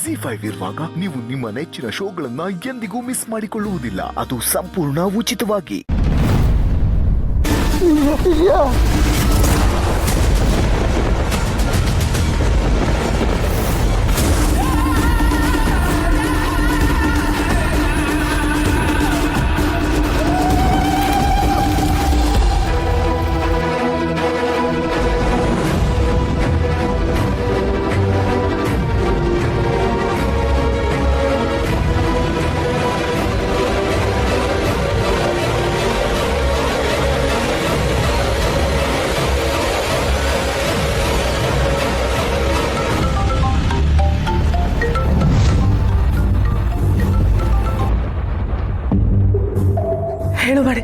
ZEE5 ಇರುವಾಗ ನೀವು ನಿಮ್ಮ ನೆಚ್ಚಿನ ಶೋಗಳನ್ನ ಎಂದಿಗೂ ಮಿಸ್ ಮಾಡಿಕೊಳ್ಳುವುದಿಲ್ಲ. ಅದು ಸಂಪೂರ್ಣ ಉಚಿತವಾಗಿ. ಹೇಳು ಮಾಡಿ.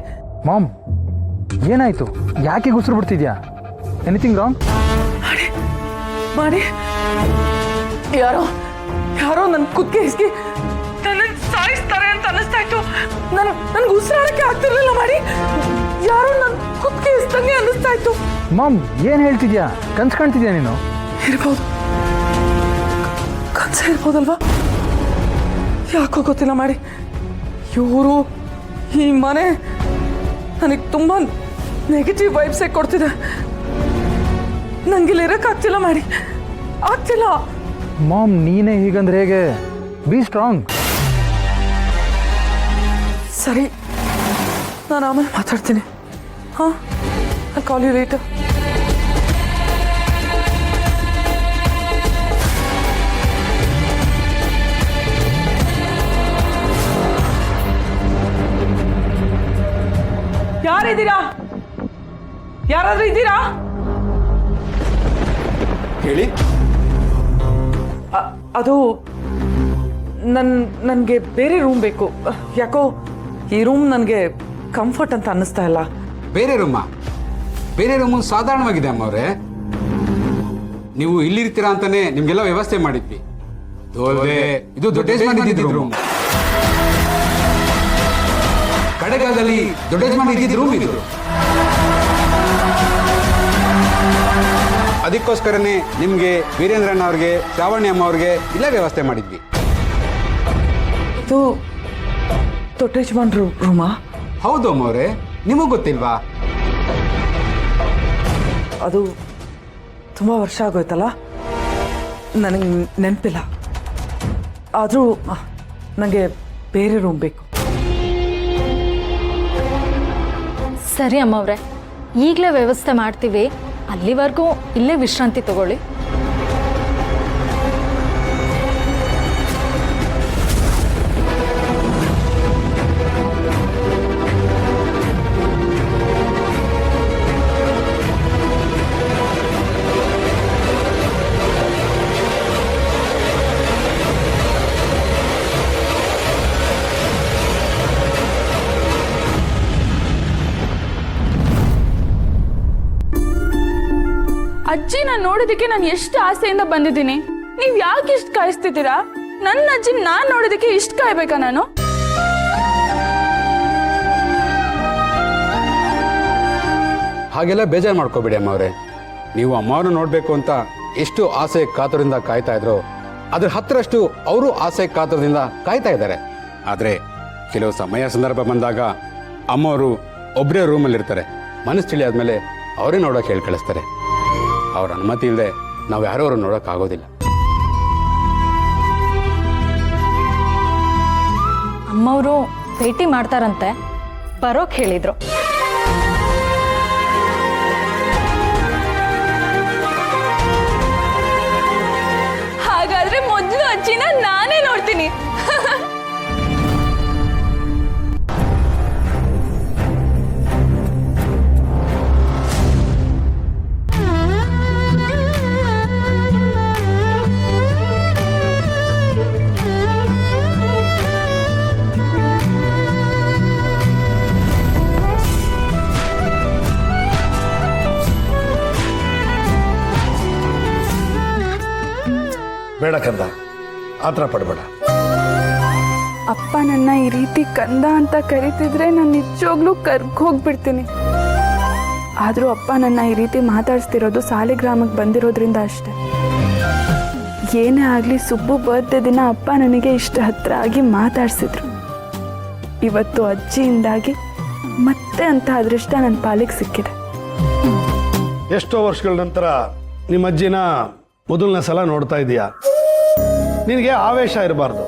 ಮಾಮ್, ಏನಾಯ್ತು? ಯಾಕೆ ಗುಸ್ರು ಬಿಡ್ತಿದ್ಯಾ? Anything wrong? ಮಾಡಿ ಮಾಡಿ ಯಾರೋ ಯಾರೋ ನನ್ನ ಕುತ್ತಿಗೆ ಹಿಸ್ಕಿ ನನ್ನ ಸಾಯಿಸ್ತಾರೆ ಅಂತ ಅನಿಸ್ತಾ ಇತ್ತು. ನನ್ಗೆ ಉಸಿರಾಡಕ್ಕೆ ಆಗ್ತಿರ್ಲಿಲ್ಲ ಮಾಡಿ. ಯಾರೋ ನನ್ನ ಕುತ್ತಿಗೆ ಹಿಸ್ದಂಗೆ ಅನಿಸ್ತಾ ಇತ್ತು. ಮಾಮ್, ಏನು ಹೇಳ್ತಿದ್ಯಾ? ಕನ್ಸು ಕಾಣ್ತಿದ್ಯಾ ನೀನು? ಇರ್ಬೋದು, ಕನ್ಸ ಇರ್ಬೋದಲ್ವಾ? ಯಾಕೋ ಗೊತ್ತಿಲ್ಲ ಮಾಡಿ. ಇವರು ಈ ಮನೆ ನನಗೆ ತುಂಬ ನೆಗೆಟಿವ್ ವೈಬ್ಸೇ ಕೊಡ್ತಿದೆ. ನಂಗಿಲ್ಲಿ ಇರೋಕ್ಕಾಗ್ತಿಲ್ಲ ಮಾಡಿ, ಆಗ್ತಿಲ್ಲ. ಮಾಮ್, ನೀನೇ ಹೀಗಂದ್ರೆ ಹೇಗೆ? Be strong. ಸರಿ, ನಾನು ಆಮೇಲೆ ಮಾತಾಡ್ತೀನಿ. ಹಾಂ, ಐ ಕಾಲ್ ಯು ಲೇಟರ್. ಯಾರಿದ್ದೀರಾ? ಯಾರಾದ್ರೂ ಇದ್ದೀರಾ? ಹೇಳಿ. ಅದು ನನಗೆ ಬೇರೆ ರೂಮ್ ಬೇಕು. ಯಾಕೋ ಈ ರೂಮ್ ನನಗೆ ಕಂಫರ್ಟ್ ಅಂತ ಅನ್ನಿಸ್ತಾ ಇಲ್ಲ. ಬೇರೆ ರೂಮಾ? ಬೇರೆ ರೂಮು ಸಾಧಾರಣವಾಗಿದೆ ಅಮ್ಮವ್ರೆ. ನೀವು ಇಲ್ಲಿರ್ತೀರಾ ಅಂತಾನೆ ನಿಮ್ಗೆಲ್ಲ ವ್ಯವಸ್ಥೆ ಮಾಡಿದ್ವಿ. ಇದು ದೊಡ್ಡ ಯಜಮಾನ ರೂಮ್. ಕಡೆಗಾಲದಲ್ಲಿ ದೊಡ್ಡ ಯಜಮಾನ ಇದ್ದಿದ್ದ ರೂಮ್ ಇದು. ಅದಕ್ಕೋಸ್ಕರನೇ ನಿಮ್ಗೆ ವೀರೇಂದ್ರಣ್ಣ ಅವ್ರಿಗೆ, ಶ್ರಾವಣ್ಯ ಅಮ್ಮ ಅವ್ರಿಗೆ ಇಲ್ಲೇ ವ್ಯವಸ್ಥೆ ಮಾಡಿದ್ವಿ. ಇದು ದೊಡ್ಡ ಯಜಮಾನ್ರು ರೂಮಾ? ಹೌದು ಅಮ್ಮವ್ರೆ, ನಿಮಗ್ ಗೊತ್ತಿಲ್ವಾ? ಅದು ತುಂಬ ವರ್ಷ ಆಗೋಯ್ತಲ್ಲ, ನನಗೆ ನೆನಪಿಲ್ಲ. ಆದರೂ ನನಗೆ ಬೇರೆ ರೂಮ್ ಬೇಕು. ಸರಿ ಅಮ್ಮವ್ರೆ, ಈಗಲೇ ವ್ಯವಸ್ಥೆ ಮಾಡ್ತೀವಿ. ಅಲ್ಲಿವರೆಗೂ ಇಲ್ಲೇ ವಿಶ್ರಾಂತಿ ತಗೊಳ್ಳಿ. ಅಜ್ಜಿ ನಾನು ನೋಡೋದಕ್ಕೆ ನಾನು ಎಷ್ಟು ಆಸೆಯಿಂದ ಬಂದಿದ್ದೀನಿ. ನೀವು ಯಾಕೆ ಇಷ್ಟು ಕಾಯಿಸ್ತಿದ್ದೀರಾ? ನನ್ನ ಅಜ್ಜಿ ನಾನು ನೋಡೋದಕ್ಕೆ ಇಷ್ಟು ಕಾಯ್ಬೇಕಾ ನಾನು? ಹಾಗೆಲ್ಲ ಬೇಜಾರು ಮಾಡ್ಕೋಬೇಡಿ ಅಮ್ಮವ್ರೆ. ನೀವು ಅಮ್ಮವ್ರನ್ನ ನೋಡಬೇಕು ಅಂತ ಎಷ್ಟು ಆಸೆ ಕಾತುರದಿಂದ ಕಾಯ್ತಾ ಇದ್ರು, ಅದ್ರ 10ರಷ್ಟು ಅವರು ಆಸೆ ಕಾತುರದಿಂದ ಕಾಯ್ತಾ ಇದ್ದಾರೆ. ಆದರೆ ಕೆಲವು ಸಮಯ ಸಂದರ್ಭ ಬಂದಾಗ ಅಮ್ಮವರು ಒಬ್ಬರೇ ರೂಮಲ್ಲಿರ್ತಾರೆ. ಮನಸ್ಸು ತಿಳಿ ಆದಮೇಲೆ ಅವರೇ ನೋಡೋಕೆ ಹೇಳಿ ಕಳಿಸ್ತಾರೆ. ಅವ್ರ ಅನುಮತಿ ಇಲ್ಲದೆ ನಾವು ಯಾರೋ ಅವ್ರನ್ನ ನೋಡೋಕ್ಕಾಗೋದಿಲ್ಲ. ಅಮ್ಮವರು ಭೇಟಿ ಮಾಡ್ತಾರಂತೆ, ಬರೋಕ್ ಹೇಳಿದ್ರು. ಹಾಗಾದ್ರೆ ಮೊದಲು ಅಜ್ಜಿನ ನಾನೇ ನೋಡ್ತೀನಿ. ಬೇಡ ಕಂದ, ಆತರ ಪಡಬೇಡ. ಅಪ್ಪ ನನ್ನ ಈ ರೀತಿ ಕಂದ ಅಂತ ಕರಿತಿದ್ರೆ ನಾನು ನಿಜವಾಗ್ಲೂ ಹೋಗ್ಬಿಡ್ತೀನಿ. ಆದರೂ ಅಪ್ಪ ನನ್ನ ಈ ರೀತಿ ಮಾತಾಡಿಸ್ತಿರೋದು ಸಾಲಿಗ್ರಾಮಕ್ಕೆ ಬಂದಿರೋದ್ರಿಂದ ಅಷ್ಟೆ. ಏನೇ ಆಗಲಿ ಸುಬ್ಬು ಬರ್ತ್ಡೇ ದಿನ ಅಪ್ಪ ನನಗೆ ಇಷ್ಟು ಹತ್ರ ಆಗಿ ಮಾತಾಡ್ಸಿದ್ರು. ಇವತ್ತು ಅಜ್ಜಿಯಿಂದಾಗಿ ಮತ್ತೆ ಅಂತ ಅದೃಷ್ಟ ನನ್ನ ಪಾಲಿಗೆ ಸಿಕ್ಕಿದೆ. ಎಷ್ಟೋ ವರ್ಷಗಳ ನಂತರ ನಿಮ್ಮ ಅಜ್ಜಿನ ಮೊದಲನೇ ಸಲ ನೋಡ್ತಾ ಇದೀಯಾ. ನಿನಗೆ ಆವೇಶ ಇರಬಾರ್ದು,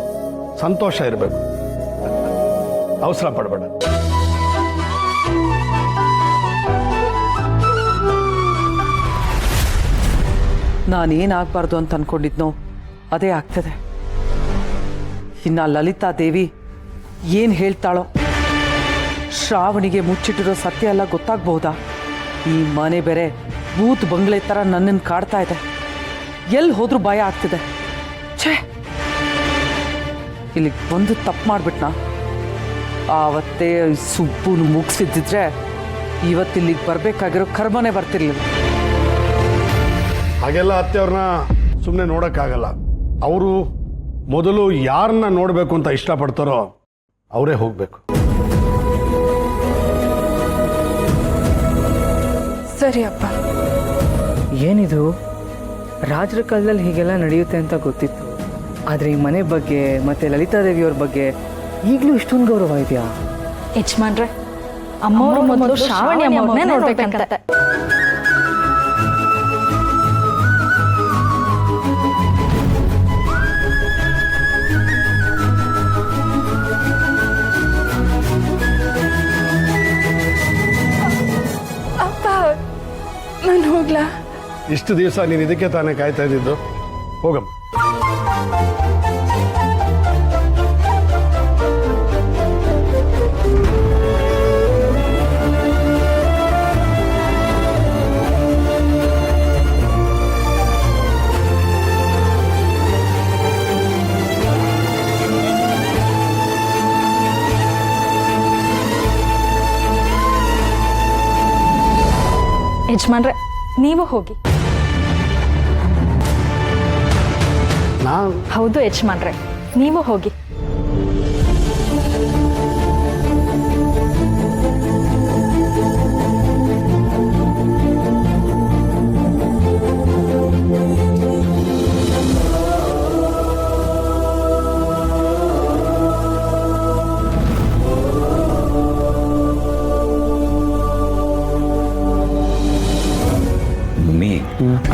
ಸಂತೋಷ ಇರಬೇಕು. ಅವಸರ ಪಡಬೇಡ. ನಾನೇನಾಗಬಾರ್ದು ಅಂತ ಅನ್ಕೊಂಡಿದ್ನೋ ಅದೇ ಆಗ್ತದೆ. ಇನ್ನು ಲಲಿತಾ ದೇವಿ ಏನು ಹೇಳ್ತಾಳೋ, ಶ್ರಾವಣಿಗೆ ಮುಚ್ಚಿಟ್ಟಿರೋ ಸತ್ಯ ಎಲ್ಲ ಗೊತ್ತಾಗ್ಬಹುದಾ? ಈ ಮನೆ ಬೇರೆ ಭೂತ್ ಬಂಗ್ಲೆ ಥರ ನನ್ನನ್ನು ಕಾಡ್ತಾ ಇದೆ. ಎಲ್ಲಿ ಹೋದ್ರೂ ಭಯ ಆಗ್ತಿದೆ. ಛೇ, ಇಲ್ಲಿಗೆ ಬಂದು ತಪ್ಪು ಮಾಡಿಬಿಟ್ನಾ? ಆವತ್ತೇ ಸುಬ್ಬುನು ಮುಗಿಸಿದ್ದಿದ್ರೆ ಇವತ್ತಿಲ್ಲಿಗೆ ಬರಬೇಕಾಗಿರೋ ಕರ್ಮನೇ ಬರ್ತಿರ್ಲಿಲ್ಲ. ಹಾಗೆಲ್ಲ ಅತ್ತೆಯವ್ರನ್ನ ಸುಮ್ಮನೆ ನೋಡೋಕ್ಕಾಗಲ್ಲ. ಅವರು ಮೊದಲು ಯಾರನ್ನ ನೋಡಬೇಕು ಅಂತ ಇಷ್ಟಪಡ್ತಾರೋ ಅವರೇ ಹೋಗಬೇಕು. ಸರಿ ಅಪ್ಪ. ಏನಿದು, ರಾಜರ ಕಾಲದಲ್ಲಿ ಹೀಗೆಲ್ಲ ನಡೆಯುತ್ತೆ ಅಂತ ಗೊತ್ತಿತ್ತು. ಆದರೆ ಈ ಮನೆ ಬಗ್ಗೆ ಮತ್ತು ಲಲಿತಾದೇವಿಯವ್ರ ಬಗ್ಗೆ ಈಗಲೂ ಇಷ್ಟೊಂದು ಗೌರವ ಇದೆಯಾ? ಯಜಮಾನ್ರೆ, ಅಮ್ಮವ್ರು ಮೊದಲು ಶ್ರಾವಣಿ ಅಮ್ಮವ್ರನ್ನೇ ನೋಡ್ಬೇಕಂತೆ. ಅಪ್ಪ, ನಾನು ಹೋಗ್ಲಾ? ಇಷ್ಟು ದಿವಸ ನೀನು ಇದಕ್ಕೆ ತಾನೇ ಕಾಯ್ತಾ ಇದ್ದಿದ್ದು. ಹೋಗಮ್ಮ. ಯಜಮಾನ್ರೆ, ನೀವು ಹೋಗಿ. ಹೌದು ಯಜಮಾನ್ರೆ, ನೀವು ಹೋಗಿ.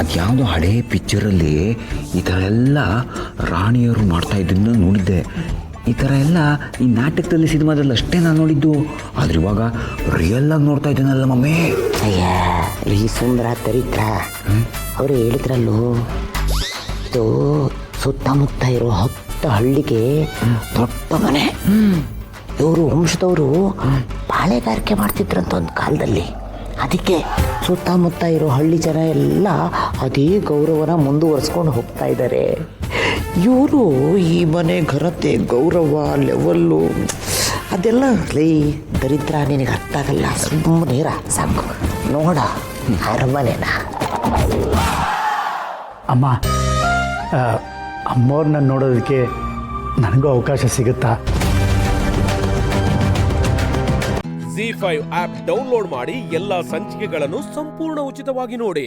ಅದ್ಯಾವುದೋ ಹಳೇ ಪಿಕ್ಚರಲ್ಲಿ ಈ ಥರ ಎಲ್ಲ ರಾಣಿಯವರು ಮಾಡ್ತಾ ಇದ್ದನ್ನ ನೋಡಿದ್ದೆ. ಈ ಥರ ಎಲ್ಲ ಈ ನಾಟಕದಲ್ಲಿ ಸಿನಿಮಾದಲ್ಲಿ ಅಷ್ಟೇ ನಾನು ನೋಡಿದ್ದು. ಆದ್ರೆ ಇವಾಗ ರಿಯಲ್ ಆಗಿ ನೋಡ್ತಾ ಇದ್ದೇನಲ್ಲ ಮಮ್ಮಿ. ಅಯ್ಯ ರೀ ಸುಂದರ ತರಿತ್ರ ಅವರು ಹೇಳಿದ್ರಲ್ಲೂ, ಇದು ಸುತ್ತಮುತ್ತ ಇರೋ 10 ಹಳ್ಳಿಗೆ ದೊಡ್ಡ ಮನೆ. ಇವರು ವಂಶದವರು ಬಾಳೆಗಾರಿಕೆ ಮಾಡ್ತಿದ್ರಂತ ಒಂದು ಕಾಲದಲ್ಲಿ. ಅದಕ್ಕೆ ಸುತ್ತಮುತ್ತ ಇರೋ ಹಳ್ಳಿ ಜನ ಎಲ್ಲ ಅದೇ ಗೌರವನ ಮುಂದುವರಿಸ್ಕೊಂಡು ಹೋಗ್ತಾ ಇದ್ದಾರೆ. ಇವರು ಈ ಮನೆ ಘನತೆ, ಗೌರವ, ಲೆವೆಲ್ಲು ಅದೆಲ್ಲ ಲೈ ದರಿದ್ರ ನಿನಗೆ ಅರ್ಥ ಆಗಲ್ಲ. ಸುಮ್ಮನೆ ಇರ ಸಾಕು. ನೋಡ ಅರಮನೆನ. ಅಮ್ಮ, ಅಮ್ಮವ್ರನ್ನ ನೋಡೋದಕ್ಕೆ ನನಗೂ ಅವಕಾಶ ಸಿಗುತ್ತಾ? ZEE5 ಆಪ್ ಡೌನ್ಲೋಡ್ ಮಾಡಿ ಎಲ್ಲಾ ಸಂಚಿಕೆಗಳನ್ನು ಸಂಪೂರ್ಣ ಉಚಿತವಾಗಿ ನೋಡಿ.